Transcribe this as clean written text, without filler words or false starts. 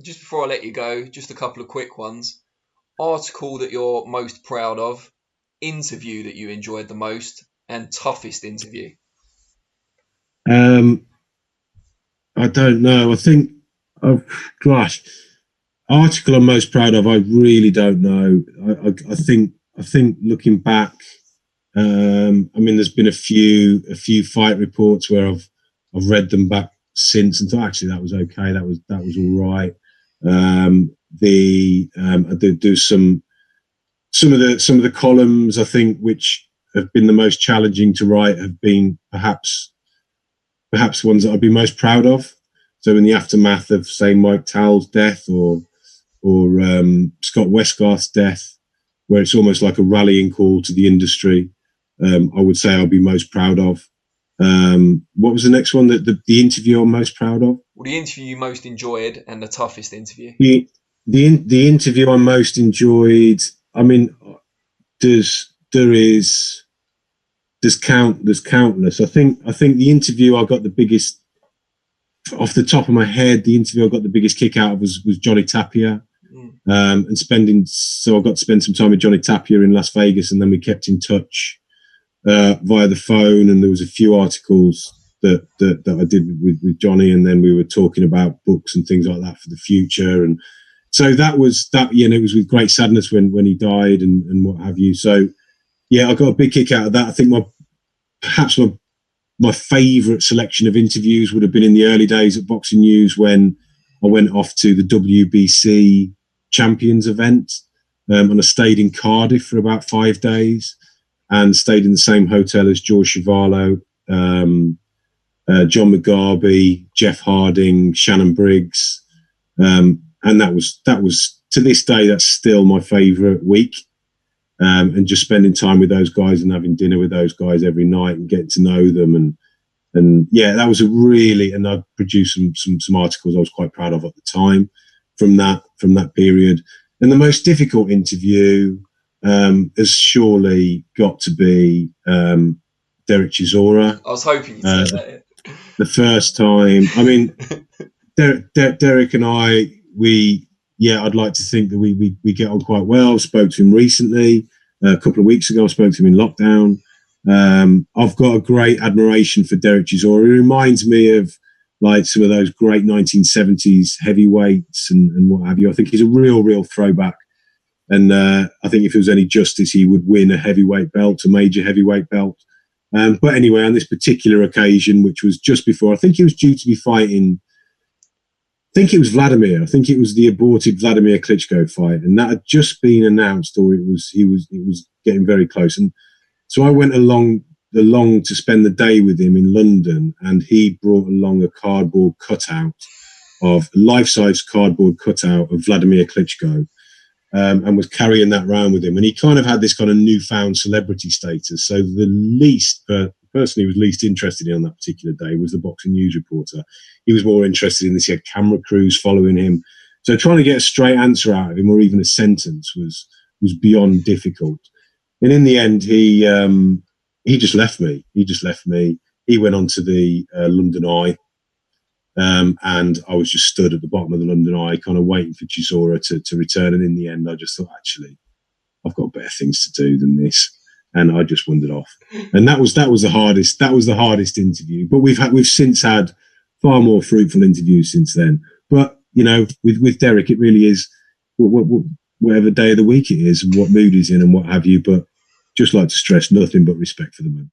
Just before I let you go, just a couple of quick ones. Article that you're most proud of, interview that you enjoyed the most, and toughest interview. I don't know. I think, oh gosh, article I'm most proud of. I really don't know. I think looking back, I mean, there's been a few fight reports where I've read them back since and thought actually that was okay. That was all right. I did do some of the columns I think which have been the most challenging to write have been perhaps ones that I'd be most proud of. So in the aftermath of, say, Mike Towell's death or Scott Westgarth's death, where it's almost like a rallying call to the industry, I would say I'll be most proud of. What was the next one? The interview I'm most proud of? Well, the interview you most enjoyed and the toughest interview. The interview I most enjoyed. I mean, there's countless. I think the interview I got the biggest, off the top of my head, the interview I got the biggest kick out of was Johnny Tapia. And so I got to spend some time with Johnny Tapia in Las Vegas, and then we kept in touch via the phone, and there was a few articles that I did with Johnny, and then we were talking about books and things like that for the future. And so that was that, you know, it was with great sadness when he died and what have you. So yeah, I got a big kick out of that. I think perhaps my favourite selection of interviews would have been in the early days at Boxing News when I went off to the WBC Champions event, and I stayed in Cardiff for about 5 days and stayed in the same hotel as George Chuvalo, John McGarvey, Jeff Harding, Shannon Briggs, and that was to this day that's still my favourite week. And just spending time with those guys and having dinner with those guys every night and getting to know them, and yeah, that was and I produced some articles I was quite proud of at the time from that period. And the most difficult interview has surely got to be Dereck Chisora. I was hoping you'd say that. The first time, I mean, Dereck and I, I'd like to think that we get on quite well. Spoke to him recently, a couple of weeks ago. I spoke to him in lockdown. I've got a great admiration for Dereck Chisora. He reminds me of like some of those great 1970s heavyweights and what have you. I think he's a real throwback. And I think if there was any justice, he would win a heavyweight belt, a major heavyweight belt. But anyway, on this particular occasion, which was just before, I think he was due to be fighting, I think it was Vladimir. I think it was the aborted Vladimir Klitschko fight, and that had just been announced, or it was getting very close. And so I went along to spend the day with him in London, and he brought along a life-size cardboard cutout of Vladimir Klitschko, and was carrying that around with him. And he kind of had this kind of newfound celebrity status. So the person he was least interested in on that particular day was the Boxing News reporter. He was more interested in this. He had camera crews following him. So trying to get a straight answer out of him, or even a sentence, was beyond difficult. And in the end, he just left me. He went on to the London Eye, and I was just stood at the bottom of the London Eye, kind of waiting for Chisora to return. And in the end, I just thought, actually, I've got better things to do than this, and I just wandered off. And that was the hardest. That was the hardest interview. But we've since had far more fruitful interviews since then. But you know, with Dereck, it really is whatever day of the week it is, and what mood he's in, and what have you. But just like to stress, nothing but respect for the man.